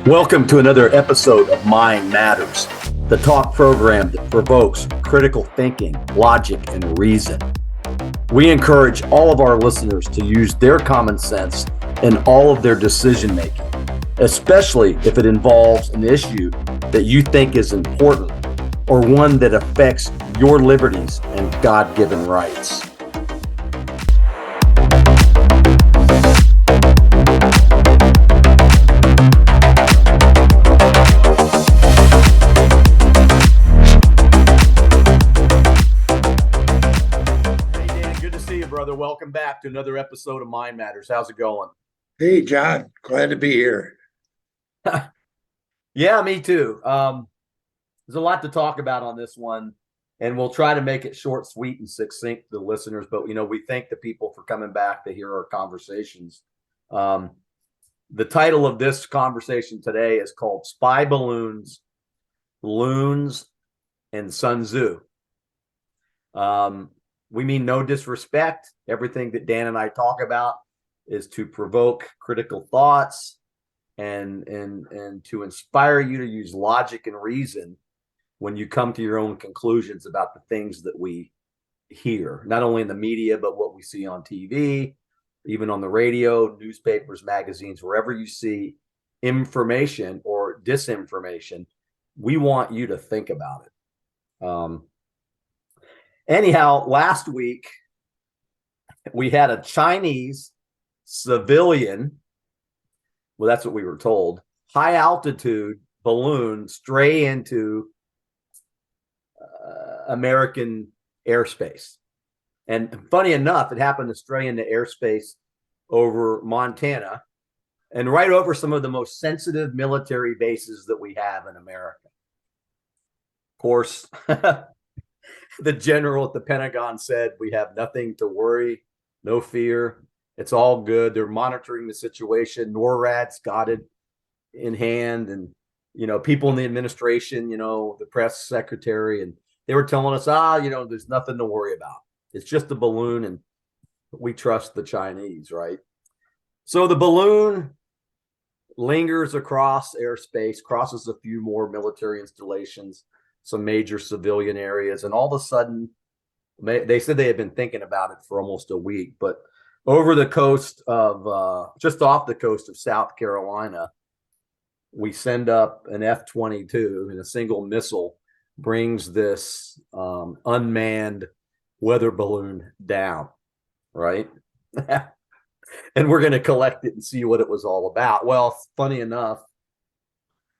Welcome to another episode of Mind Matters, the talk program that provokes critical thinking, logic, and reason. We encourage all of our listeners to use their common sense in all of their decision making, especially if it involves an issue that you think is important or one that affects your liberties and God-given rights. Brother, welcome back to another episode of Mind Matters. How's it going? Hey, John, glad to be here. Yeah, me too. There's a lot to talk about on this one, and we'll try to make it short, sweet, and succinct to the listeners. But, we thank the people for coming back to hear our conversations. The title of this conversation today is called Spy Balloons, Loons, and Sun Tzu. We mean no disrespect. Everything that Dan and I talk about is to provoke critical thoughts and to inspire you to use logic and reason when you come to your own conclusions about the things that we hear, not only in the media, but what we see on TV, even on the radio, newspapers, magazines, wherever you see information or disinformation, we want you to think about it. Anyhow, last week, we had a Chinese civilian, well, that's what we were told, high altitude balloon stray into American airspace. And funny enough, it happened to stray into airspace over Montana and right over some of the most sensitive military bases that we have in America. Of course, the general at the Pentagon said, we have nothing to worry, no fear. It's all good. They're monitoring the situation. NORAD's got it in hand. And, people in the administration, the press secretary, and they were telling us, there's nothing to worry about. It's just a balloon, and we trust the Chinese, right? So the balloon lingers across airspace, crosses a few more military installations, some major civilian areas, and all of a sudden, they said they had been thinking about it for almost a week, but over the coast of, just off the coast of South Carolina, we send up an F-22, and a single missile brings this unmanned weather balloon down, right? And we're going to collect it and see what it was all about. Well, funny enough,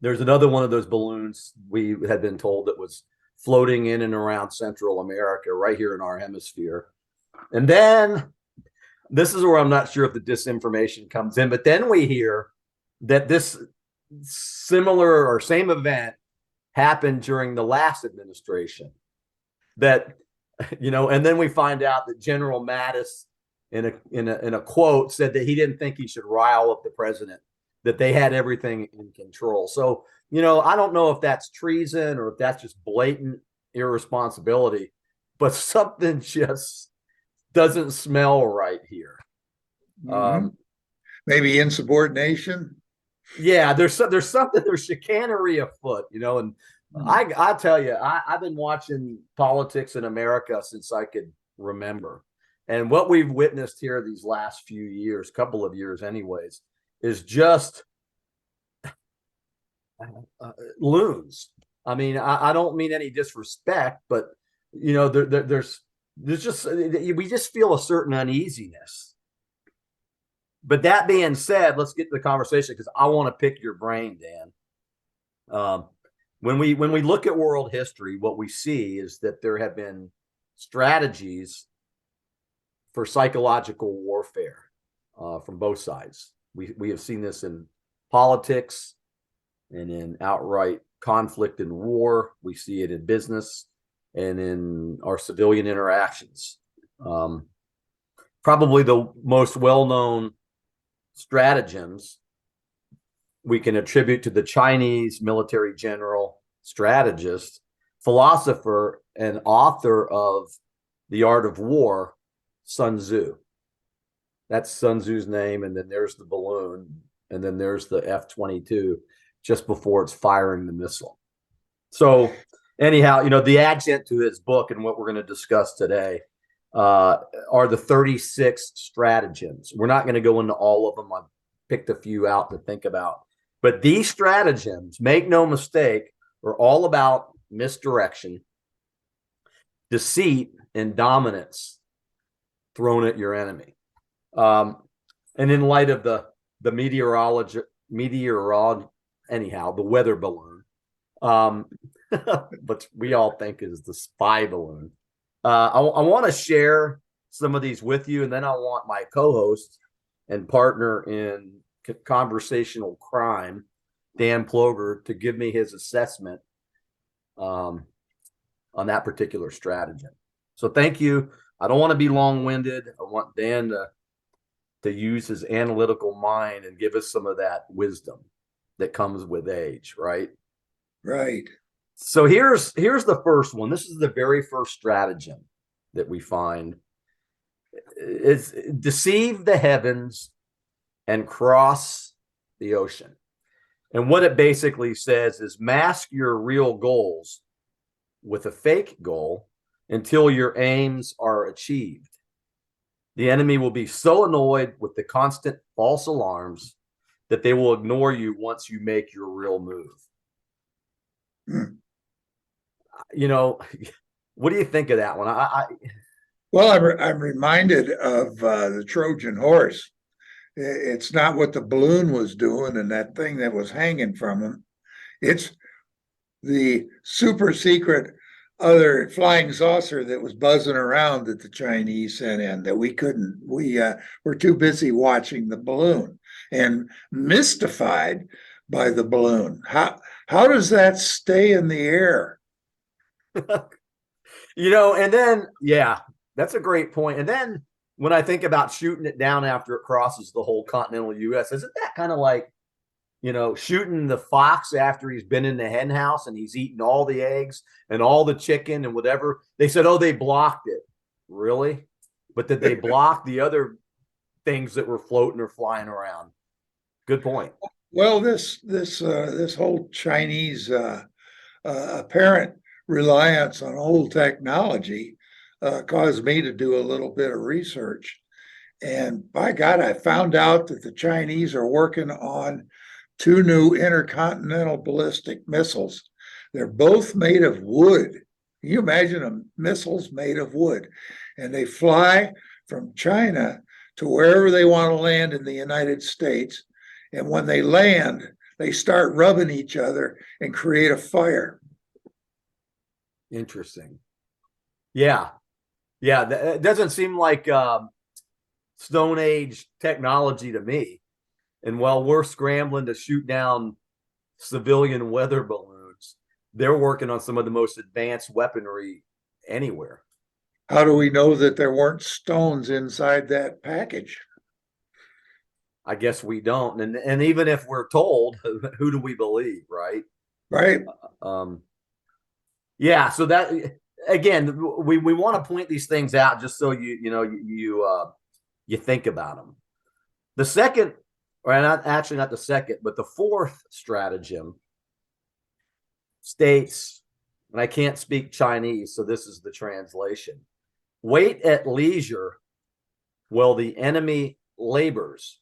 there's another one of those balloons we had been told that was floating in and around Central America, right here in our hemisphere. And then this is where I'm not sure if the disinformation comes in, but then we hear that this similar or same event happened during the last administration. That, and then we find out that General Mattis in a quote said that he didn't think he should rile up the president, that they had everything in control. So, I don't know if that's treason or if that's just blatant irresponsibility, but something just doesn't smell right here. Maybe insubordination. Yeah, there's something, there's chicanery afoot, and I tell you, I've been watching politics in America since I could remember. And what we've witnessed here these last few years, couple of years anyways, is just loons. I mean, I don't mean any disrespect, but there's just, we just feel a certain uneasiness. But that being said, let's get to the conversation, because I want to pick your brain, Dan. When we look at world history, what we see is that there have been strategies for psychological warfare from both sides. We have seen this in politics and in outright conflict and war. We see it in business and in our civilian interactions. Probably the most well-known stratagems we can attribute to the Chinese military general, strategist, philosopher, and author of The Art of War, Sun Tzu. That's Sun Tzu's name, and then there's the balloon, and then there's the F-22. just before it's firing the missile. So anyhow, the adjunct to his book and what we're going to discuss today are the 36 stratagems. We're not going to go into all of them. I picked a few out to think about. But these stratagems, make no mistake, are all about misdirection, deceit, and dominance thrown at your enemy. And in light of the anyhow, the weather balloon, but we all think is the spy balloon. I want to share some of these with you, and then I want my co-host and partner in conversational crime, Dan Ploger, to give me his assessment on that particular stratagem. So thank you. I don't want to be long-winded. I want Dan to use his analytical mind and give us some of that wisdom that comes with age, right? Right. So here's the first one. This is the very first stratagem that we find. It's deceive the heavens and cross the ocean. And what it basically says is mask your real goals with a fake goal until your aims are achieved. The enemy will be so annoyed with the constant false alarms that they will ignore you once you make your real move. What do you think of that one? Well, I'm reminded of the Trojan horse. It's not what the balloon was doing and that thing that was hanging from him. It's the super secret other flying saucer that was buzzing around that the Chinese sent in that we couldn't. We were too busy watching the balloon and mystified by the balloon. How does that stay in the air? And then, yeah, that's a great point. And then when I think about shooting it down after it crosses the whole continental U.S., isn't that kind of like, shooting the fox after he's been in the hen house and he's eaten all the eggs and all the chicken and whatever? They said, oh, they blocked it. Really? But did they block the other things that were floating or flying around? Good point. Well, this whole Chinese apparent reliance on old technology caused me to do a little bit of research. And by God, I found out that the Chinese are working on 2 new intercontinental ballistic missiles. They're both made of wood. Can you imagine missiles made of wood? And they fly from China to wherever they want to land in the United States. And when they land, they start rubbing each other and create a fire. Interesting. Yeah. It doesn't seem like Stone Age technology to me. And while we're scrambling to shoot down civilian weather balloons, they're working on some of the most advanced weaponry anywhere. How do we know that there weren't stones inside that package? I guess we don't. And even if we're told, who do we believe, right? Right. Yeah. So that, again, we want to point these things out just so you think about them. The second, or not the second, but the fourth stratagem states, and I can't speak Chinese, so this is the translation: wait at leisure while the enemy labors.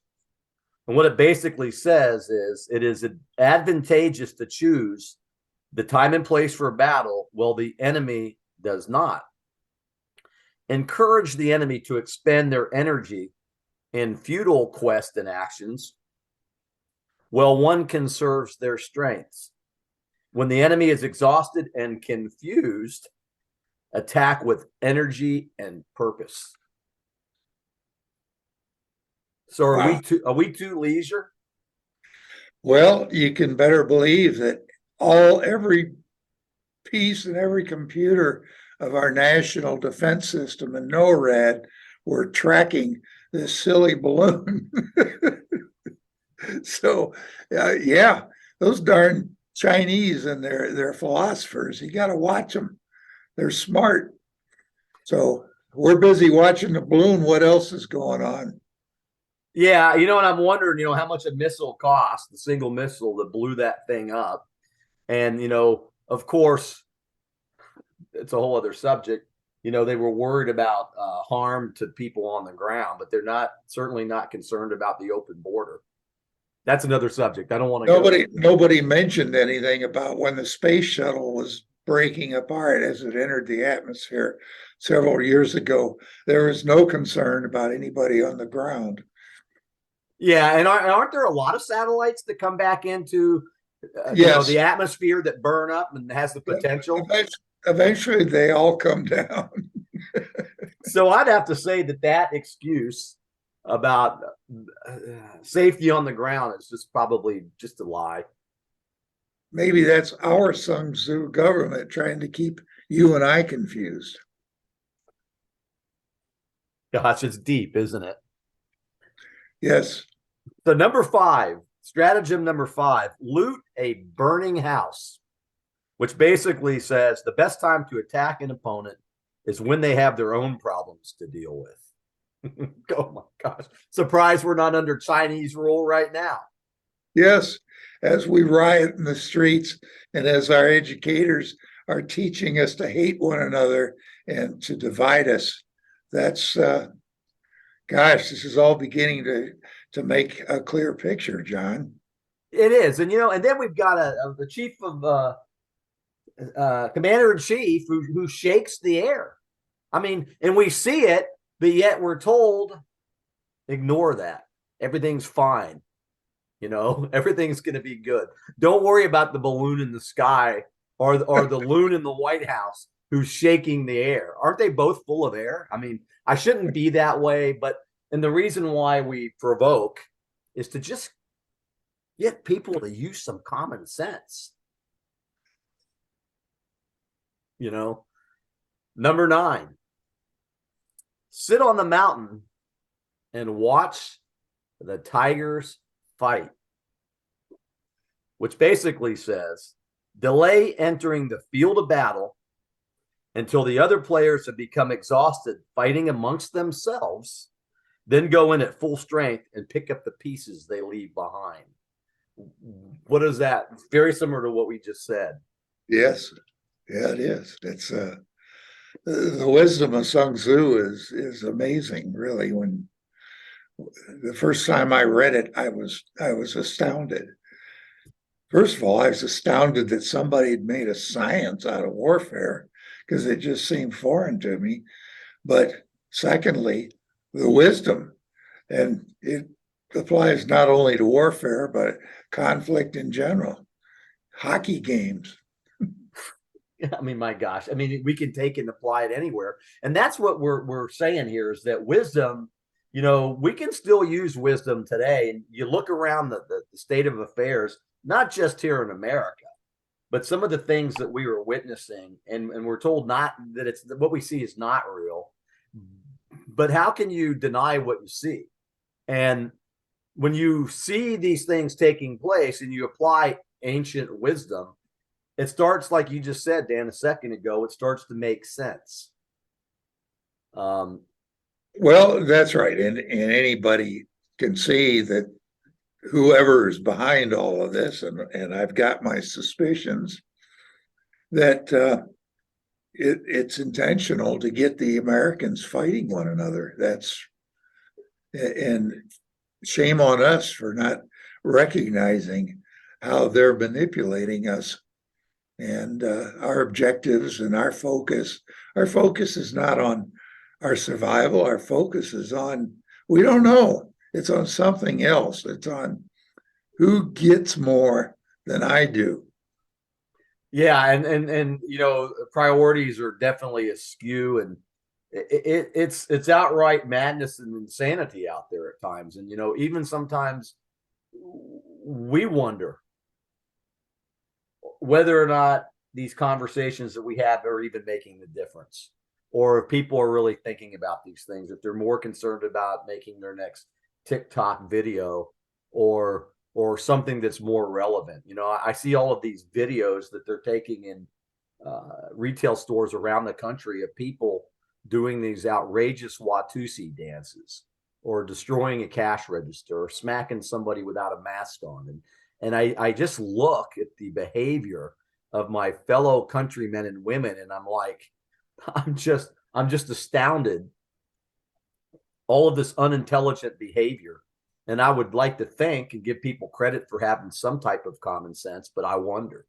And what it basically says is it is advantageous to choose the time and place for a battle while the enemy does not. Encourage the enemy to expend their energy in futile quests and actions while one conserves their strengths. When the enemy is exhausted and confused, attack with energy and purpose. So are we too leisure? Well, you can better believe that every piece and every computer of our national defense system and NORAD were tracking this silly balloon. So, yeah, those darn Chinese and their philosophers, you got to watch them. They're smart. So we're busy watching the balloon. What else is going on? Yeah, and I'm wondering, how much a missile cost, the single missile that blew that thing up. And, of course, it's a whole other subject. They were worried about harm to people on the ground, but they're certainly not concerned about the open border. That's another subject. I don't want to go. Nobody mentioned anything about when the space shuttle was breaking apart as it entered the atmosphere several years ago. There was no concern about anybody on the ground. Yeah, and aren't there a lot of satellites that come back into Yes, the atmosphere that burn up and has the potential? eventually they all come down. So I'd have to say that excuse about safety on the ground is just probably just a lie. Maybe that's our Sun Tzu government trying to keep you and I confused. Gosh, it's deep, isn't it? Yes. So stratagem number 5, loot a burning house, which basically says the best time to attack an opponent is when they have their own problems to deal with. Oh my gosh. Surprised we're not under Chinese rule right now. Yes. As we riot in the streets and as our educators are teaching us to hate one another and to divide us, that's, this is all beginning to make a clear picture, John. It is. And then we've got the chief of commander in chief who shakes the air. I mean, and we see it, but yet we're told ignore that. Everything's fine. Everything's going to be good. Don't worry about the balloon in the sky or the loon in the White House who's shaking the air. Aren't they both full of air? I mean, I shouldn't be that way, and the reason why we provoke is to just get people to use some common sense. Number 9, sit on the mountain and watch the tigers fight, which basically says delay entering the field of battle until the other players have become exhausted fighting amongst themselves, then go in at full strength and pick up the pieces they leave behind. What is that? Very similar to what we just said. Yes. Yeah, it is. It's the wisdom of Sun Tzu is amazing, really. When the first time I read it, I was astounded. First of all, I was astounded that somebody had made a science out of warfare because it just seemed foreign to me. But secondly, the wisdom, and it applies not only to warfare, but conflict in general, hockey games. I mean, my gosh. I mean, we can take and apply it anywhere. And that's what we're saying here is that wisdom, we can still use wisdom today. And you look around the state of affairs, not just here in America, but some of the things that we were witnessing, and we're told not that it's what we see is not real. But how can you deny what you see? And when you see these things taking place and you apply ancient wisdom, it starts, like you just said, Dan, a second ago, it starts to make sense. Well, that's right. And anybody can see that whoever is behind all of this, and I've got my suspicions that it's intentional to get the Americans fighting one another. And shame on us for not recognizing how they're manipulating us and our objectives and our focus. Our focus is not on our survival. Our focus is on, we don't know. It's on something else. It's on who gets more than I do. Yeah, and priorities are definitely askew, and it's outright madness and insanity out there at times. And even sometimes we wonder whether or not these conversations that we have are even making the difference, or if people are really thinking about these things, if they're more concerned about making their next TikTok video or something that's more relevant. I see all of these videos that they're taking in retail stores around the country of people doing these outrageous Watusi dances. or destroying a cash register or smacking somebody without a mask on. And I just look at the behavior of my fellow countrymen and women, and I'm like, I'm just astounded. All of this unintelligent behavior. And I would like to think and give people credit for having some type of common sense, but I wonder.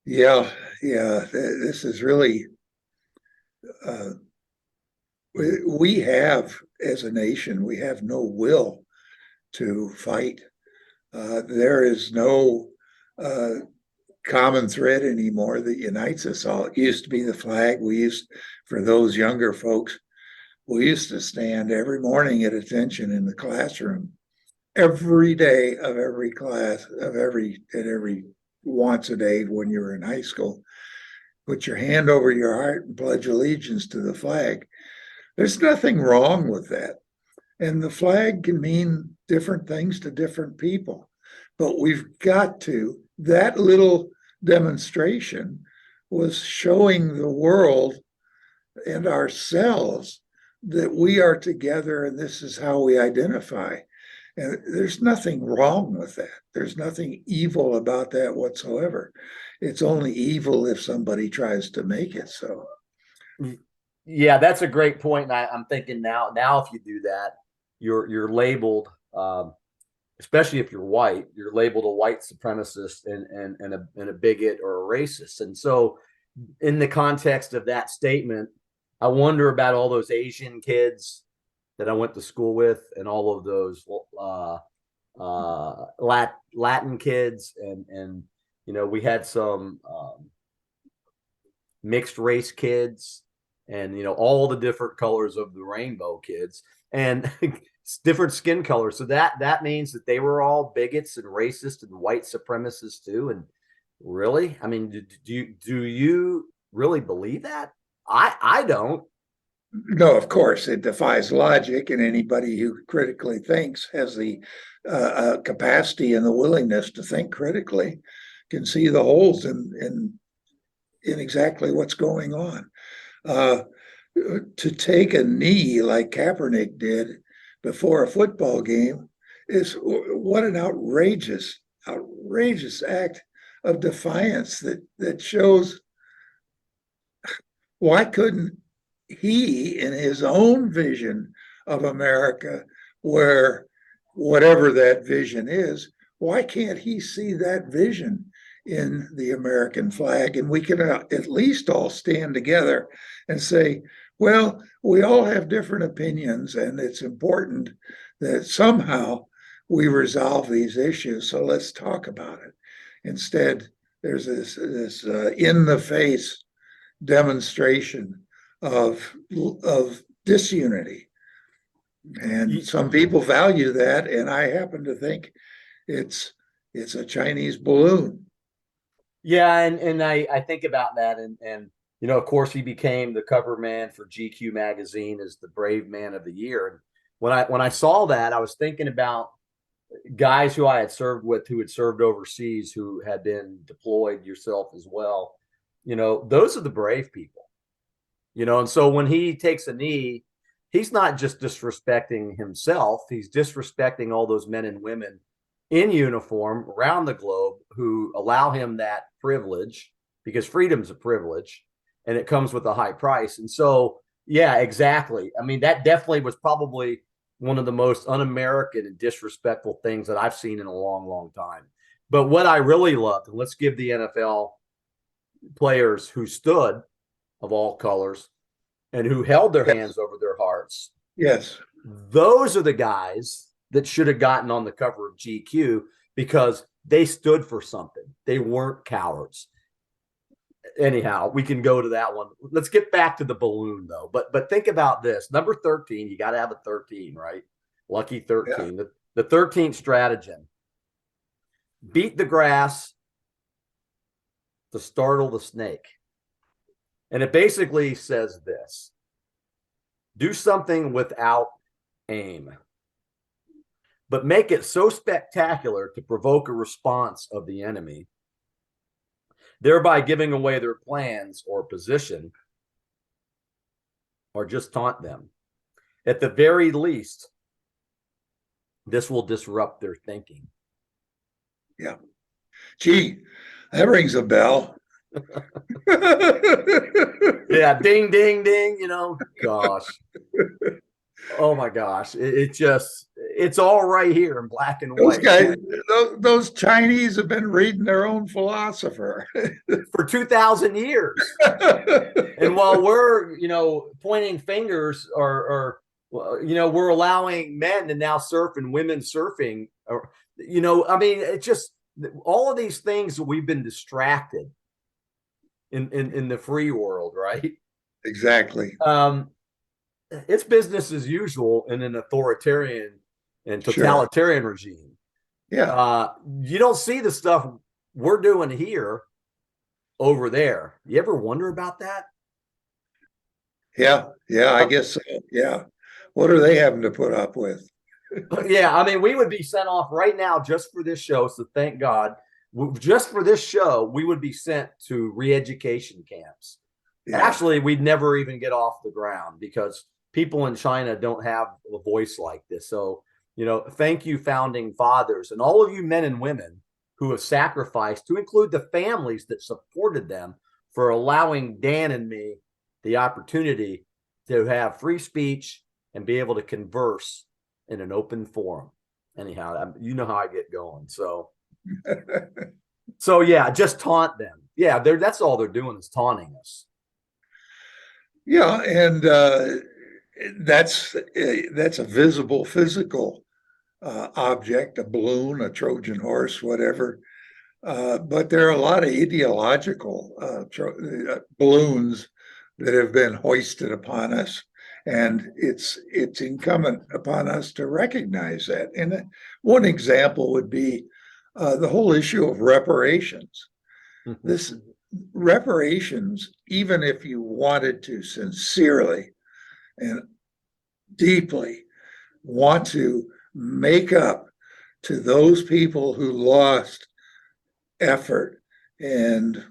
Yeah, yeah. This is really, uh, we have, as a nation, we have no will to fight. There is no common thread anymore that unites us all. It used to be the flag. For those younger folks, we used to stand every morning at attention in the classroom, every day of every class, at every once a day when you were in high school. Put your hand over your heart and pledge allegiance to the flag. There's nothing wrong with that. And the flag can mean different things to different people. But that little demonstration was showing the world and ourselves that we are together and this is how we identify. And there's nothing wrong with that. There's nothing evil about that whatsoever. It's only evil if somebody tries to make it so. Yeah, that's a great point. And I'm thinking now if you do that, you're labeled, especially if you're white, you're labeled a white supremacist and a bigot or a racist. And so, in the context of that statement, I wonder about all those Asian kids that I went to school with, and all of those Latin kids, and we had some mixed race kids, and all the different colors of the rainbow kids, and different skin colors. So that means that they were all bigots and racist and white supremacists too. And really, I mean, do you really believe that? I don't. No, of course, it defies logic, and anybody who critically thinks has the capacity and the willingness to think critically can see the holes in exactly what's going on. To take a knee like Kaepernick did before a football game is what an outrageous act of defiance that shows why couldn't he, in his own vision of America, where whatever that vision is, why can't he see that vision in the American flag? And we can at least all stand together and say, well, we all have different opinions, and it's important that somehow we resolve these issues. So let's talk about it. Instead, there's this in the face demonstration of disunity. And some people value that, and I happen to think it's a Chinese balloon. Yeah, and I think about that, and of course, he became the cover man for GQ magazine as the Brave Man of the Year. And when I saw that, I was thinking about guys who I had served with, who had served overseas, who had been deployed, yourself as well. Those are the brave people. And so when he takes a knee, he's not just disrespecting himself, he's disrespecting all those men and women in uniform around the globe who allow him that privilege, because freedom's a privilege and it comes with a high price. And so, yeah, exactly. I mean, that definitely was probably one of the most un-American and disrespectful things that I've seen in a long, long time. But what I really loved, and let's give the NFL players who stood, of all colors, and who held their hands over their hearts. Yes. Those are the guys that should have gotten on the cover of GQ, because they stood for something. They weren't cowards. Anyhow, we can go to that one. Let's get back to the balloon, though. But think about this. Number 13, you got to have a 13, right? Lucky 13. Yeah. The 13th stratagem. Beat the grass to startle the snake. And it basically says this: do something without aim, but make it so spectacular to provoke a response of the enemy, thereby giving away their plans or position, or just taunt them. At the very least, this will disrupt their thinking. Yeah. Gee, that rings a bell. Yeah, ding, ding, ding. You know, gosh. Oh my gosh. It just, it's all right here in black and Those white. guys, those Chinese have been reading their own philosopher For 2,000 years. And while we're, you know, pointing fingers or you know, we're allowing men to now surf and women surfing, or, you know, I mean, it's just all of these things that we've been distracted in the free world, right? Exactly. It's business as usual in an authoritarian and Sure. totalitarian regime. Yeah. You don't see the stuff we're doing here over there. You ever wonder about that? Yeah. Yeah. I guess so. Yeah. What are they having to put up with? Yeah, I mean, we would be sent off right now just for this show. So thank God, just for this show, we would be sent to re-education camps. Yeah. Actually, we'd never even get off the ground because people in China don't have a voice like this. So, you know, thank you, founding fathers, and all of you men and women who have sacrificed, to include the families that supported them, for allowing Dan and me the opportunity to have free speech and be able to converse in an open forum. Anyhow, you know how I get going. So yeah, just taunt them. Yeah, that's all they're doing is taunting us. Yeah. And that's a visible physical object, a balloon, a Trojan horse, whatever. But there are a lot of ideological balloons that have been hoisted upon us, and it's incumbent upon us to recognize that. And one example would be the whole issue of reparations. This reparations, even if you wanted to sincerely and deeply want to make up to those people who lost effort and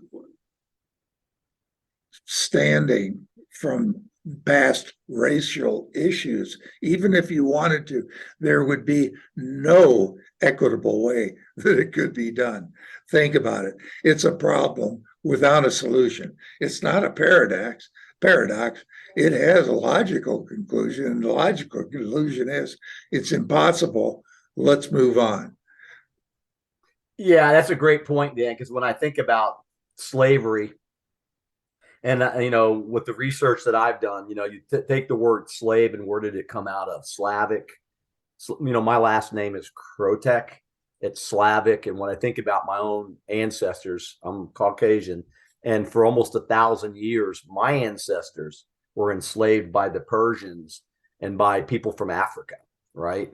standing from past racial issues, even if you wanted to, there would be no equitable way that it could be done. Think about it. It's a problem without a solution. It's not a paradox. It has a logical conclusion, and the logical conclusion is it's impossible. Let's move on. Yeah, that's a great point, Dan, because when I think about slavery, and you know, with the research that I've done, you know, you take the word slave, and where did it come out of? Slavic. You know, my last name is Krotek. It's Slavic, and when I think about my own ancestors, I'm Caucasian, and for almost 1,000 years, my ancestors were enslaved by the Persians and by people from Africa, right?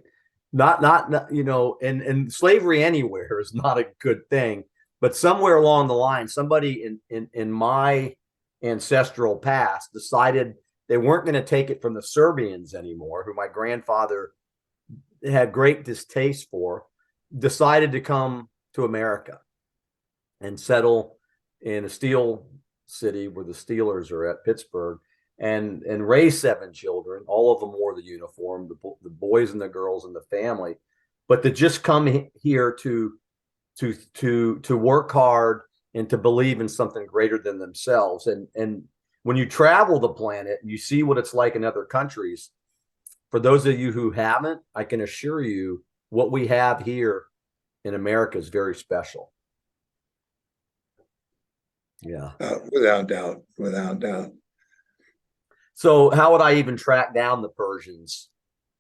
Not you know, and slavery anywhere is not a good thing, but somewhere along the line, somebody in my ancestral past decided they weren't going to take it from the Serbians anymore, who my grandfather had great distaste for, decided to come to America and settle in a steel city where the Steelers are at, Pittsburgh, and raise 7 children. All of them wore the uniform, the boys and the girls and the family, but to just come here to work hard and to believe in something greater than themselves. And when you travel the planet, you see what it's like in other countries. For those of you who haven't, I can assure you what we have here in America is very special. Yeah. Without doubt, without doubt. So how would I even track down the Persians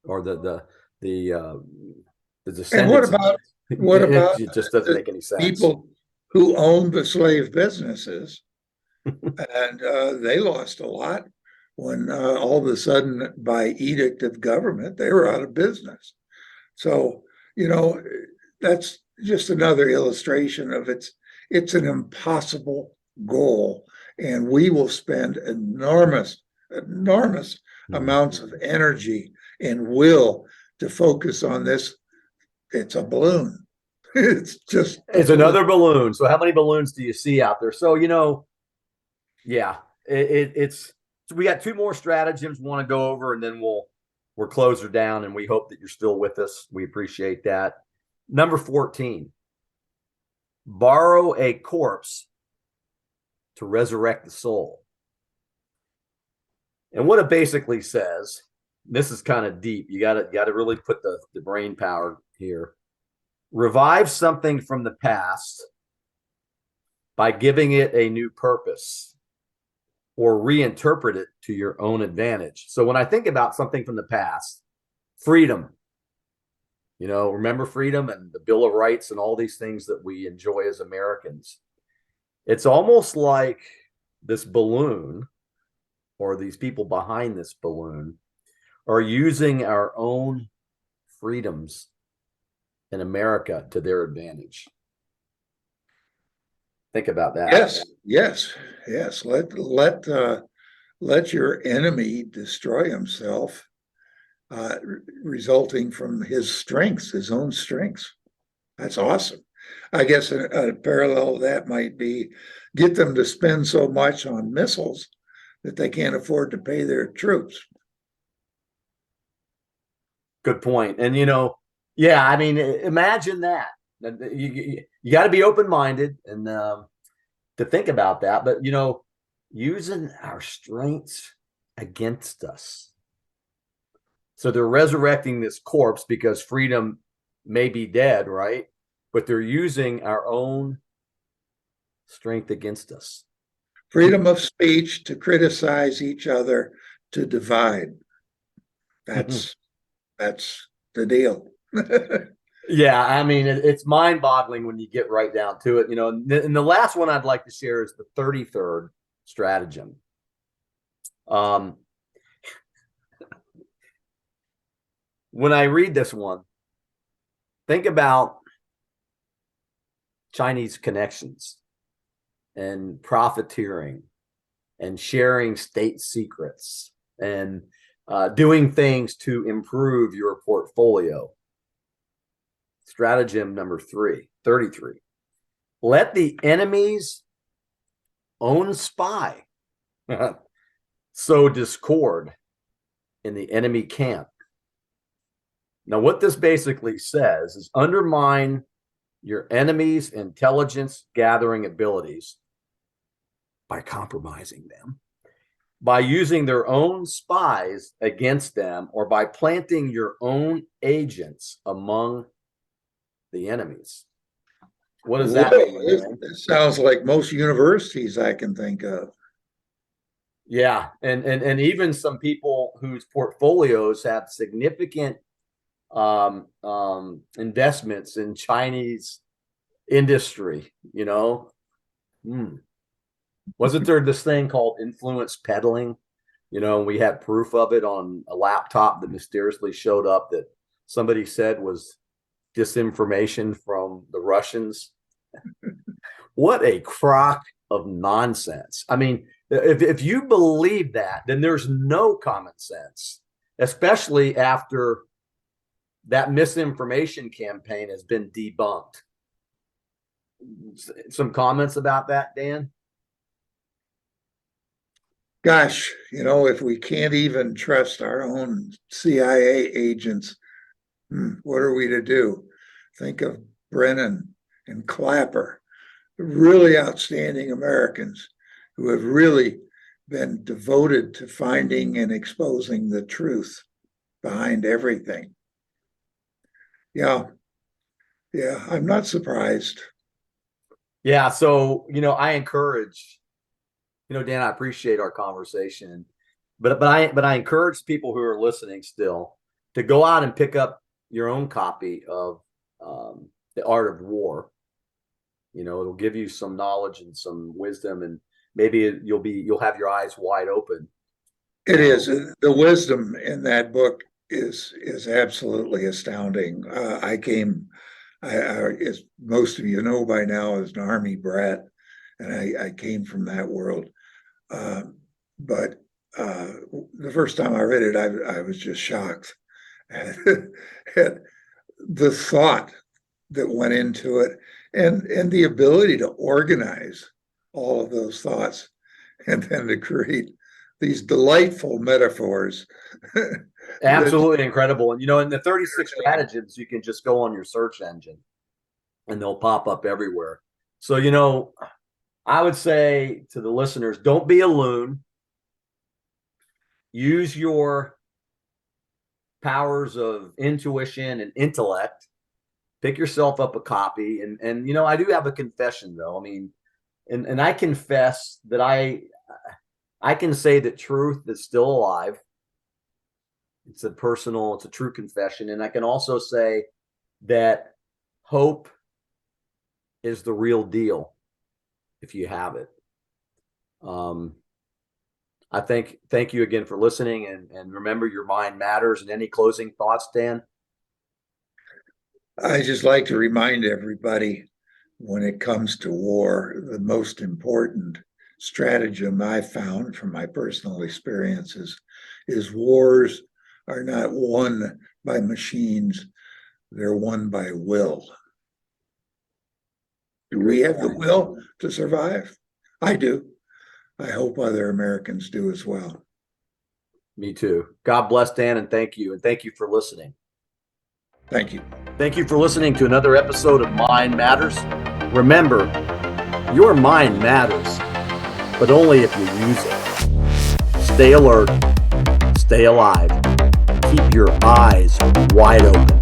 or the And descendants? what about It just doesn't the make any sense. people who owned the slave businesses? And they lost a lot when all of a sudden, by edict of government, they were out of business. So, you know, that's just another illustration of it's an impossible goal. And we will spend enormous amounts of energy and will to focus on this. It's a balloon. It's another balloon. So how many balloons do you see out there? So, you know, yeah, it's So we got two more stratagems we want to go over, and then we'll close her down. And we hope that you're still with us. We appreciate that. Number 14, borrow a corpse to resurrect the soul. And what it basically says, this is kind of deep. You gotta really put the brain power here. Revive something from the past by giving it a new purpose or reinterpret it to your own advantage. So when I think about something from the past, freedom, remember freedom and the Bill of Rights and all these things that we enjoy as Americans. It's almost like this balloon or these people behind this balloon are using our own freedoms in America to their advantage. Think about that. Yes. Let your enemy destroy himself, resulting from his strengths, his own strengths. That's awesome. I guess a parallel to that might be get them to spend so much on missiles that they can't afford to pay their troops. Good point. And I mean, imagine that. You got to be open-minded and to think about that. But using our strengths against us. So they're resurrecting this corpse because freedom may be dead, right? But they're using our own strength against us. Freedom of speech to criticize each other, to divide. That's the deal. Yeah, I mean, it's mind-boggling when you get right down to it. And the last one I'd like to share is the 33rd stratagem. When I read this one, think about Chinese connections and profiteering and sharing state secrets and doing things to improve your portfolio. Stratagem number 33. Let the enemy's own spy sow discord in the enemy camp. Now, what this basically says is undermine your enemy's intelligence gathering abilities by compromising them, by using their own spies against them, or by planting your own agents among the enemies. What does that mean? It sounds like most universities I can think of. Yeah, and even some people whose portfolios have significant investments in Chinese industry. Wasn't there this thing called influence peddling? We had proof of it on a laptop that mysteriously showed up that somebody said was disinformation from the Russians. What a crock of nonsense. I mean, if you believe that, then there's no common sense, especially after that misinformation campaign has been debunked. Some comments about that, Dan? Gosh, if we can't even trust our own CIA agents, what are we to do? Think of Brennan and Clapper, really outstanding Americans who have really been devoted to finding and exposing the truth behind everything. Yeah, I'm not surprised. Yeah, so I encourage, Dan, I appreciate our conversation, but I encourage people who are listening still to go out and pick up your own copy of The Art of War. It'll give you some knowledge and some wisdom, and maybe you'll have your eyes wide open. It is. The wisdom in that book is absolutely astounding. As most of you know by now, as an Army brat, and I came from that world. But the first time I read it, I was just shocked at the thought that went into it, and the ability to organize all of those thoughts, and then to create these delightful metaphors. Absolutely incredible. And, in the 36 stratagems, you can just go on your search engine and they'll pop up everywhere. So, I would say to the listeners, don't be a loon. Use your powers of intuition and intellect. Pick yourself up a copy. And I do have a confession, though. I mean, and I confess that I can say that truth is still alive. It's a true confession. And I can also say that hope is the real deal if you have it. I thank you again for listening, and remember, your mind matters. And any closing thoughts, Dan? I just like to remind everybody, when it comes to war, the most important stratagem I found from my personal experiences is wars are not won by machines, they're won by will. Do we have the will to survive? I do. I hope other Americans do as well. Me too. God bless, Dan, and thank you. And thank you for listening. Thank you. Thank you for listening to another episode of Mind Matters. Remember, your mind matters, but only if you use it. Stay alert, stay alive, keep your eyes wide open.